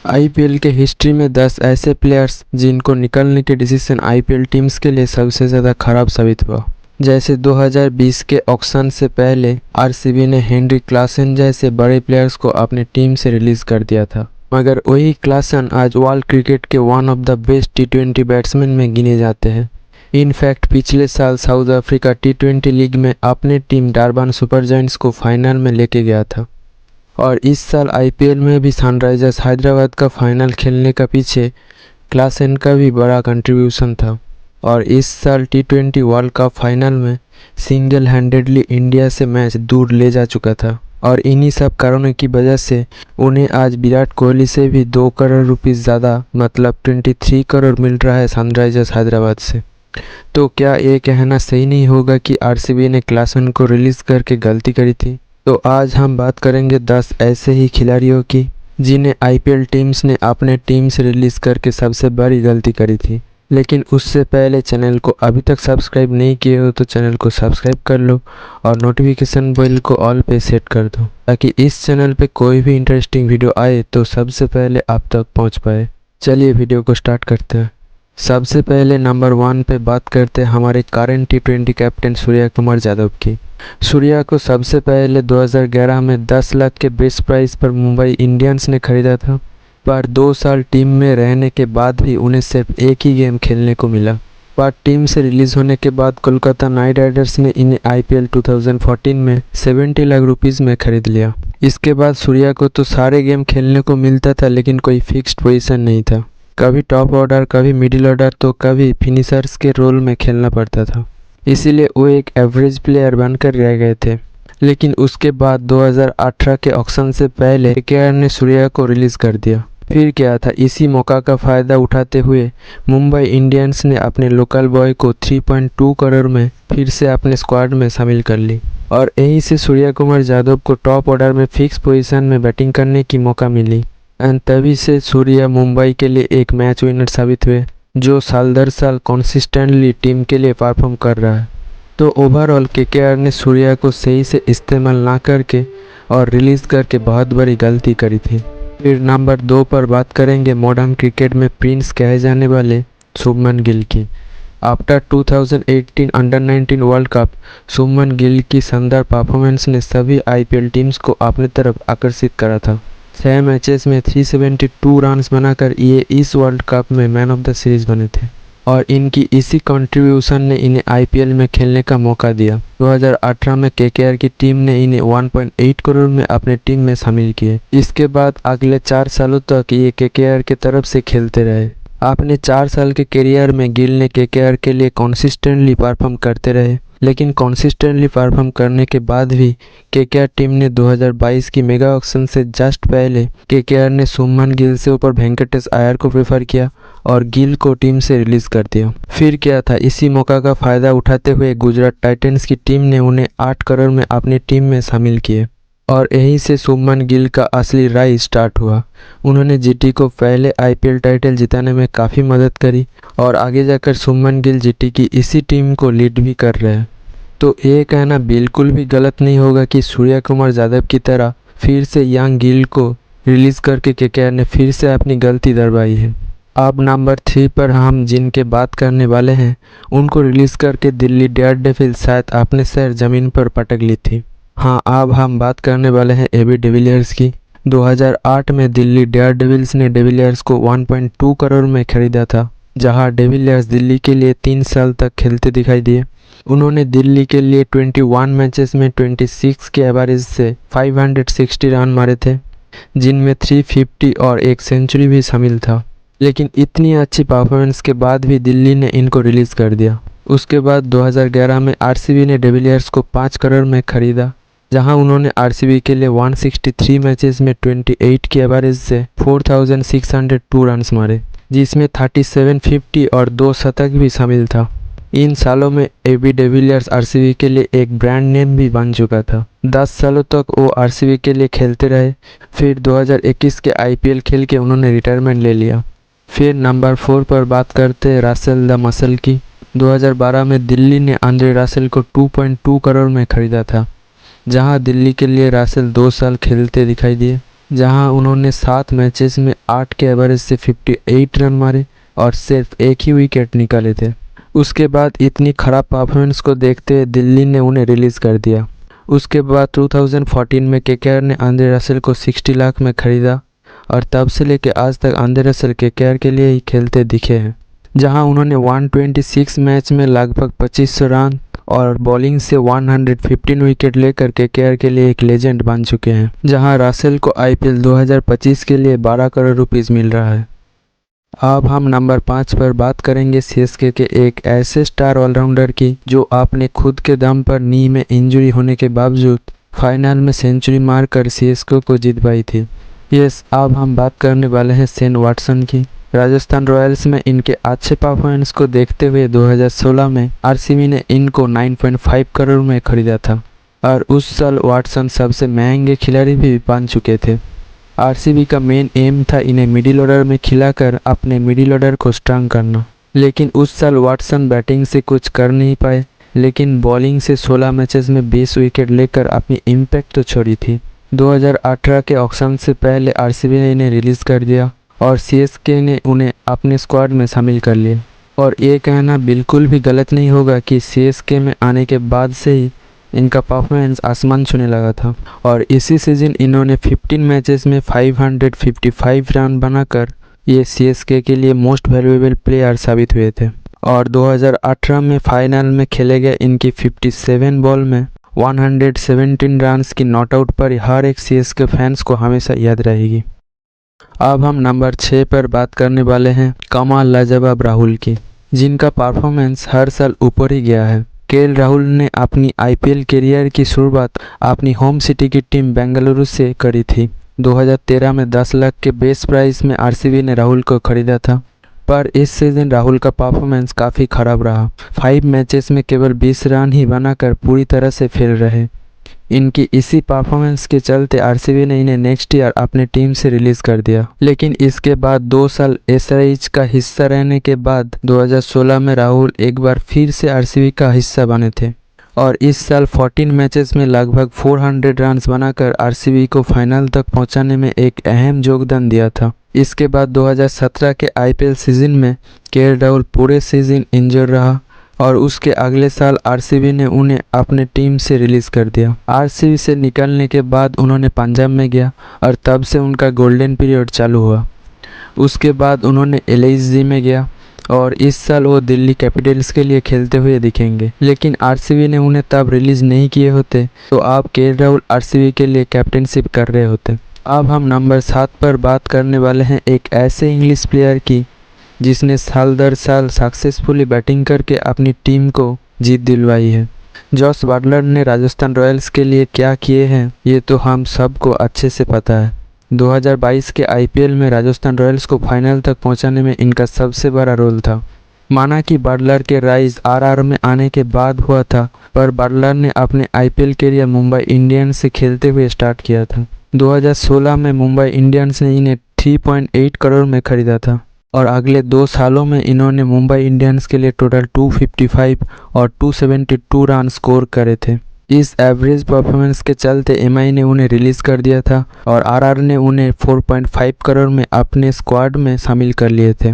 IPL के history में 10 ऐसे प्लेयर्स जिनको निकलने के डिसीजन आईपीएल टीम्स के लिए सबसे ज़्यादा खराब साबित हुआ। जैसे 2020 के ऑक्शन से पहले आरसीबी ने हेनरी क्लासन जैसे बड़े प्लेयर्स को अपने टीम से रिलीज कर दिया था, मगर वही क्लासन आज वर्ल्ड क्रिकेट के one of the best T20 batsman में गिने जाते हैं। इनफैक्ट पिछले साल साउथ अफ्रीका टी20 लीग में अपने टीम डरबान सुपर जायंट्स को फाइनल में लेके गया था, और इस साल आईपीएल में भी सनराइजर्स हैदराबाद का फाइनल खेलने का पीछे क्लासन का भी बड़ा कंट्रीब्यूशन था, और इस साल टी20 वर्ल्ड कप फाइनल में सिंगल हैंडेडली इंडिया से मैच दूर ले जा चुका था। और इन्हीं सब कारणों की वजह से उन्हें आज विराट कोहली से भी 2 करोड़ रुपीस ज़्यादा मतलब 23 करोड़ मिल रहा है सनराइजर्स हैदराबाद से। तो क्या ये कहना सही नहीं होगा कि आरसीबी ने क्लासन को रिलीज़ करके गलती करी थी? तो आज हम बात करेंगे 10 ऐसे ही खिलाड़ियों की जिन्हें आईपीएल टीम्स ने अपने टीम से रिलीज़ करके सबसे बड़ी गलती करी थी। लेकिन उससे पहले चैनल को अभी तक सब्सक्राइब नहीं किए हो तो चैनल को सब्सक्राइब कर लो और नोटिफिकेशन बेल को ऑल पे सेट कर दो, ताकि इस चैनल पे कोई भी इंटरेस्टिंग वीडियो आए तो सबसे पहले आप तक पहुंच पाए। चलिए वीडियो को स्टार्ट करते हैं। सबसे पहले नंबर 1 पे बात करते हैं हमारे करंट टी20 कैप्टन सूर्या कुमार यादव की। सूर्या को सबसे पहले 2011 में 10 लाख के बेस्ट प्राइस पर मुंबई इंडियंस ने खरीदा था, पर 2 साल टीम में रहने के बाद भी उन्हें सिर्फ एक ही गेम खेलने को मिला। पर टीम से रिलीज होने के बाद कोलकाता नाइट राइडर्स ने इन्हें आईपीएल 2014 में 70 लाख रुपीस में खरीद लिया। इसके बाद सूर्या को तो सारे गेम खेलने को मिलता था, लेकिन कोई फिक्स्ड पोजीशन नहीं था। कभी टॉप ऑर्डर, कभी मिडिल ऑर्डर, तो कभी फिनिशर्स के रोल में खेलना पड़ता था, इसीलिए वो एक एवरेज प्लेयर बनकर रह गए थे। लेकिन उसके बाद 2018 के ऑक्शन से पहले केकेआर ने सूर्या को रिलीज कर दिया। फिर क्या था, इसी मौका का फ़ायदा उठाते हुए मुंबई इंडियंस ने अपने लोकल बॉय को 3.2 करोड़ में फिर से अपने स्क्वाड में शामिल कर ली, और यहीं से सूर्या कुमार यादव को टॉप ऑर्डर में फिक्स पोजीशन में बैटिंग करने की मौका मिली। एंड तभी से सूर्या मुंबई के लिए एक मैच विनर साबित हुए, जो साल दर साल कंसिस्टेंटली टीम के लिए परफॉर्म कर रहा है। तो ओवरऑल केकेआर ने सूर्या को सही से इस्तेमाल ना करके और रिलीज़ करके बहुत बड़ी गलती करी थी। फिर नंबर 2 पर बात करेंगे मॉडर्न क्रिकेट में प्रिंस कहे जाने वाले शुभमन गिल की। After 2018 under 19 world cup, Shubman Gill की शानदार परफॉर्मेंस ने सभी आईपीएल टीम्स को अपनी तरफ आकर्षित करा था। 6 मैचेस में 372 रन्स बनाकर ये इस वर्ल्ड कप में मैन ऑफ द सीरीज बने थे, और इनकी इसी कंट्रीब्यूशन ने इन्हें आईपीएल में खेलने का मौका दिया। 2018 में केकेआर की टीम ने इन्हें 1.8 करोड़ में अपने टीम में शामिल किए। इसके बाद अगले 4 सालों तक ये केकेआर की तरफ से खेलते रहे। अपने 4 साल के करियर में गिल ने केकेआर के लिए कंसिस्टेंटली परफॉर्म करते रहे, लेकिन कंसिस्टेंटली परफॉर्म करने के बाद भी केकेआर टीम ने 2022 की मेगा ऑक्शन से जस्ट पहले केकेआर ने शुभमन गिल से ऊपर वेंकटेश अय्यर को प्रेफर किया और गिल को टीम से रिलीज कर दिया। फिर क्या था, इसी मौका का फ़ायदा उठाते हुए गुजरात टाइटंस की टीम ने उन्हें 8 करोड़ में अपनी टीम में शामिल किए, और यहीं से शुभमन गिल का असली राइज स्टार्ट हुआ। उन्होंने जीटी को पहले आईपीएल टाइटल जिताने में काफ़ी मदद करी, और आगे जाकर शुभमन गिल जीटी की इसी टीम को लीड भी कर रहे हैं। तो ये कहना बिल्कुल भी गलत नहीं होगा कि सूर्या कुमार यादव की तरह फिर से यंग गिल को रिलीज़ करके केकेआर ने फिर से अपनी गलती दरबाई है। अब नंबर 3 पर हम जिनके बात करने वाले हैं, उनको रिलीज़ करके दिल्ली डेयरडेविल शायद अपने सर ज़मीन पर पटक ली थी। हाँ, अब हम बात करने वाले हैं एबी डिविलियर्स की। 2008 में दिल्ली डेयरडेविल्स ने डिविलियर्स को 1.2 करोड़ में खरीदा था, जहां डिविलियर्स दिल्ली के लिए 3 साल तक खेलते दिखाई दिए। उन्होंने दिल्ली के लिए 21 मैचेस में 26 के एवरेज से 560 रन मारे थे, जिनमें 350 और एक सेंचुरी भी शामिल था। लेकिन इतनी अच्छी परफॉर्मेंस के बाद भी दिल्ली ने इनको रिलीज़ कर दिया। उसके बाद 2011 में आरसीबी ने डिविलियर्स को 5 करोड़ में खरीदा, जहां उन्होंने आरसीबी के लिए 163 मैचेस में 28 के एवरेज से 4602 रन्स मारे, जिसमें 3750 और 2 शतक भी शामिल था। इन सालों में एबी डिविलियर्स आरसीबी के लिए एक ब्रांड नेम भी बन चुका था। 10 सालों तक वो आरसीबी के लिए खेलते रहे। फिर 2021 के आईपीएल खेल के उन्होंने रिटायरमेंट ले लिया। फिर नंबर 4 पर बात करते हैं रासेल द मसल की। 2012 में दिल्ली ने आंद्रे रासेल को 2.2 करोड़ में खरीदा था, जहां दिल्ली के लिए रासेल 2 साल खेलते दिखाई दिए। जहां उन्होंने 7 मैचेस में 8 के एवरेज से 58 रन मारे और सिर्फ एक ही विकेट निकाले थे। उसके बाद इतनी खराब परफॉर्मेंस को देखते हुए दिल्ली ने उन्हें रिलीज़ कर दिया। उसके बाद 2014 में केकेआर ने आंद्रे रसेल को 60 लाख में खरीदा और तब से लेकर आज तक आंद्रे रसेल केकेआर के लिए ही खेलते दिखे हैं, जहां उन्होंने 126 मैच में लगभग 2500 रन और बॉलिंग से 115 विकेट लेकर केकेआर के लिए एक लेजेंड बन चुके हैं। जहां रसेल को आईपीएल 2025 के लिए 12 करोड़ रुपीस मिल रहा है। अब हम नंबर 5 पर बात करेंगे सीएसके के एक ऐसे स्टार ऑलराउंडर की जो आपने खुद के दम पर नी में इंजरी होने के बावजूद फाइनल में सेंचुरी मारकर सीएसके को जीत पाई थी। अब हम बात करने वाले हैं शेन वाटसन की। राजस्थान रॉयल्स में इनके अच्छे परफॉर्मेंस को देखते हुए 2016 में आरसीबी ने इनको 9.5 करोड़ में खरीदा था और उस साल वाटसन सबसे महंगे खिलाड़ी भी बन चुके थे। आरसीबी का मेन एम था इन्हें मिडिल ऑर्डर में खिलाकर अपने मिडिल ऑर्डर को स्ट्रांग करना, लेकिन उस साल वाटसन बैटिंग से कुछ कर नहीं पाए, लेकिन बॉलिंग से 16 मैचेस में 20 विकेट लेकर अपनी इम्पैक्ट तो छोड़ी थी। 2018 के ऑक्शन से पहले आरसीबी ने इन्हें रिलीज़ कर दिया और सीएसके ने उन्हें अपने स्क्वाड में शामिल कर लिया। और ये कहना बिल्कुल भी गलत नहीं होगा कि सीएसके में आने के बाद से ही इनका परफॉर्मेंस आसमान छूने लगा था और इसी सीजन इन्होंने 15 मैचेस में 555 रन बनाकर ये सीएसके के लिए मोस्ट वैल्यूएबल प्लेयर साबित हुए थे। और 2018 में फाइनल में खेले गए इनकी 57 बॉल में 117 रन्स की नॉट आउट पर हर एक सीएसके फैंस को हमेशा याद रहेगी। अब हम नंबर 6 पर बात करने वाले हैं कमाल लाजवाब राहुल की, जिनका परफॉर्मेंस हर साल ऊपर ही गया है। केएल राहुल ने अपनी आईपीएल करियर की शुरुआत अपनी होम सिटी की टीम बेंगलुरु से करी थी। 2013 में 10 लाख के बेस प्राइस में आरसीबी ने राहुल को खरीदा था, पर इस सीजन राहुल का परफॉर्मेंस काफ़ी खराब रहा। 5 मैचेस में केवल 20 रन ही बनाकर पूरी तरह से फेल रहे। इनकी इसी परफॉर्मेंस के चलते आरसीबी ने इन्हें नेक्स्ट ईयर अपने टीम से रिलीज़ कर दिया, लेकिन इसके बाद 2 साल एसआरएच का हिस्सा रहने के बाद 2016 में राहुल एक बार फिर से आरसीबी का हिस्सा बने थे और इस साल 14 मैचेस में लगभग 400 रन बनाकर आरसीबी को फाइनल तक पहुंचाने में एक अहम योगदान दिया था। इसके बाद 2017 के आईपीएल सीजन में केएल राहुल पूरे सीजन इंजर्ड रहा और उसके अगले साल आरसीबी ने उन्हें अपने टीम से रिलीज़ कर दिया। आरसीबी से निकलने के बाद उन्होंने पंजाब में गया और तब से उनका गोल्डन पीरियड चालू हुआ। उसके बाद उन्होंने एलआईजी में गया और इस साल वो दिल्ली कैपिटल्स के लिए खेलते हुए दिखेंगे, लेकिन आरसीबी ने उन्हें तब रिलीज़ नहीं किए होते तो आप केएल राहुल आरसीबी के लिए कैप्टनशिप कर रहे होते। अब हम नंबर 7 पर बात करने वाले हैं एक ऐसे इंग्लिश प्लेयर की जिसने साल दर साल सक्सेसफुली बैटिंग करके अपनी टीम को जीत दिलवाई है। जॉस बटलर ने राजस्थान रॉयल्स के लिए क्या किए हैं ये तो हम सबको अच्छे से पता है। 2022 के आईपीएल में राजस्थान रॉयल्स को फाइनल तक पहुंचाने में इनका सबसे बड़ा रोल था। माना कि बटलर के राइज आरआर में आने के बाद हुआ था, पर बटलर ने अपने आईपीएल करियर मुंबई इंडियंस से खेलते हुए स्टार्ट किया था। 2016 में मुंबई इंडियंस ने इन्हें 3.8 करोड़ में खरीदा था और अगले 2 सालों में इन्होंने मुंबई इंडियंस के लिए टोटल 255 और 272 रन स्कोर करे थे। इस एवरेज परफॉर्मेंस के चलते एमआई ने उन्हें रिलीज़ कर दिया था और आरआर ने उन्हें 4.5 करोड़ में अपने स्क्वाड में शामिल कर लिए थे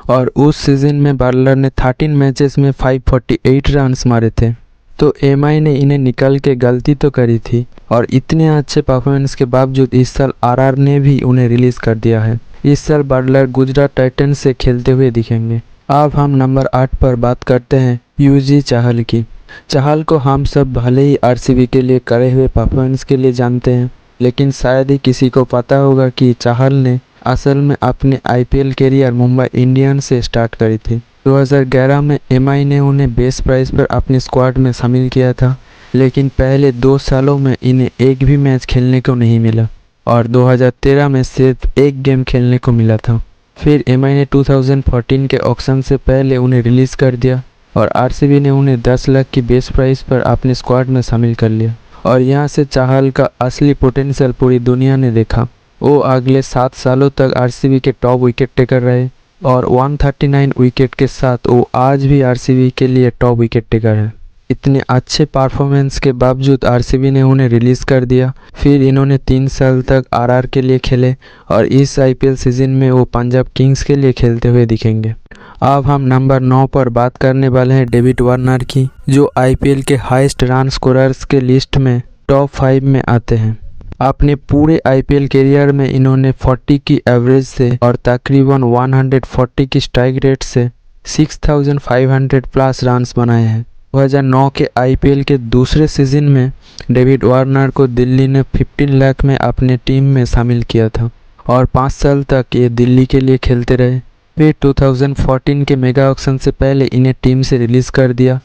और उस सीजन में बटलर ने 13 मैचेस में 548 रन मारे थे। तो एमआई ने इन्हें निकल के गलती तो करी थी और इतने अच्छे परफॉर्मेंस के बावजूद इस साल आरआर ने भी उन्हें रिलीज़ कर दिया है। इस साल बटलर गुजरात टाइटंस से खेलते हुए दिखेंगे। अब हम नंबर 8 पर बात करते हैं युजवेंद्र चहल की। चहल को हम सब भले ही आरसीबी के लिए करे हुए परफॉर्मेंस के लिए जानते हैं, लेकिन शायद ही किसी को पता होगा कि चहल ने असल में अपने आईपीएल करियर मुंबई इंडियंस से स्टार्ट करी थी। 2011 में एमआई ने उन्हें बेस प्राइस पर अपने स्क्वाड में शामिल किया था, लेकिन पहले 2 सालों में इन्हें एक भी मैच खेलने को नहीं मिला और 2013 में सिर्फ एक गेम खेलने को मिला था। फिर एमआई ने 2014 के ऑक्शन से पहले उन्हें रिलीज़ कर दिया और आरसीबी ने उन्हें 10 लाख की बेस प्राइस पर अपने स्क्वाड में शामिल कर लिया और यहाँ से चहल का असली पोटेंशियल पूरी दुनिया ने देखा। वो अगले 7 सालों तक आरसीबी के टॉप विकेट टेकर रहे और 139 विकेट के साथ वो आज भी आरसीबी के लिए टॉप विकेट टेकर है। इतने अच्छे परफॉर्मेंस के बावजूद आरसीबी ने उन्हें रिलीज़ कर दिया। फिर इन्होंने 3 साल तक आरआर के लिए खेले और इस आईपीएल सीज़न में वो पंजाब किंग्स के लिए खेलते हुए दिखेंगे। अब हम नंबर 9 पर बात करने वाले हैं डेविड वार्नर की, जो आईपीएल के हाईएस्ट रन स्कोरर्स के लिस्ट में टॉप 5 में आते हैं। अपने पूरे आईपीएल करियर में इन्होंने 40 की एवरेज से और तकरीबन 140 की स्ट्राइक रेट से 6500 प्लस रन्स बनाए हैं। 2009 के आईपीएल के दूसरे सीजन में डेविड वार्नर को दिल्ली ने 15 लाख में अपने टीम में शामिल किया था और 5 साल तक ये दिल्ली के लिए खेलते रहे। फिर 2014 के मेगा ऑक्शन से पहले इन्हें टीम से रिलीज़ कर दिया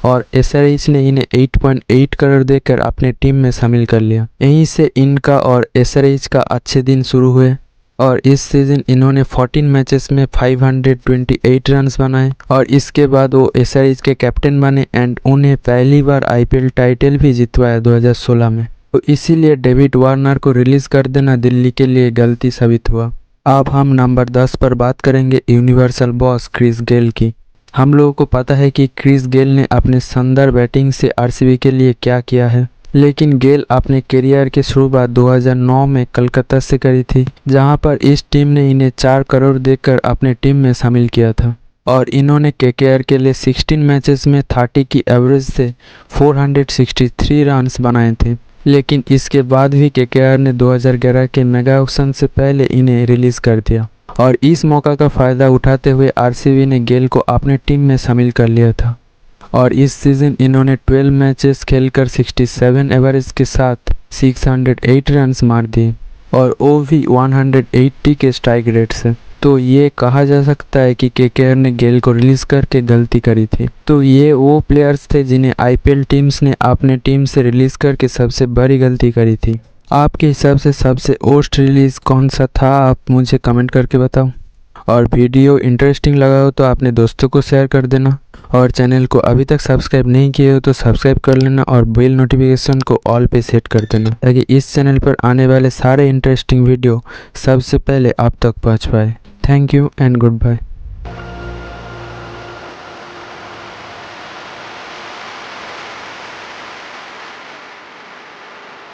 और एसआरएच ने इन्हें 8.8 करोड़ देकर अपने टीम में शामिल कर लिया। यहीं से इनका और एसआरएच का अच्छे दिन शुरू हुए और इस सीज़न इन्होंने 14 मैचेस में 528 रन्स बनाए और इसके बाद वो एसआरएच के कैप्टन बने एंड उन्हें पहली बार आईपीएल टाइटल भी जितवाया 2016 में। तो इसीलिए डेविड वार्नर को रिलीज़ कर देना दिल्ली के लिए गलती साबित हुआ। अब हम नंबर 10 पर बात करेंगे यूनिवर्सल बॉस क्रिस गेल की। हम लोगों को पता है कि क्रिस गेल ने अपने शानदार बैटिंग से आरसीबी के लिए क्या किया है, लेकिन गेल अपने करियर की शुरुआत 2009 में कलकत्ता से करी थी, जहां पर इस टीम ने इन्हें 4 करोड़ देकर अपने टीम में शामिल किया था और इन्होंने केकेआर के लिए 16 मैचेस में 30 की एवरेज से 463 रन्स बनाए थे। लेकिन इसके बाद भी केकेआर ने 2011 के मेगा ऑक्शन से पहले इन्हें रिलीज़ कर दिया और इस मौका का फ़ायदा उठाते हुए आरसीबी ने गेल को अपने टीम में शामिल कर लिया था और इस सीज़न इन्होंने 12 मैचेस खेलकर 67 एवरेज के साथ 608 रन्स मार दिए और वो भी 180 के स्ट्राइक रेट से। तो ये कहा जा सकता है कि केकेआर ने गेल को रिलीज़ करके गलती करी थी। तो ये वो प्लेयर्स थे जिन्हें आईपीएल टीम्स ने अपने टीम से रिलीज़ करके सबसे बड़ी गलती करी थी। आपके हिसाब से सबसे वर्स्ट रिलीज़ कौन सा था, आप मुझे कमेंट करके बताओ। और वीडियो इंटरेस्टिंग लगा हो तो अपने दोस्तों को शेयर कर देना और चैनल को अभी तक सब्सक्राइब नहीं किए हो तो सब्सक्राइब कर लेना और बेल नोटिफिकेशन को ऑल पे सेट कर देना ताकि इस चैनल पर आने वाले सारे इंटरेस्टिंग वीडियो सबसे पहले आप तक पहुंच पाए। Thank you and good bye.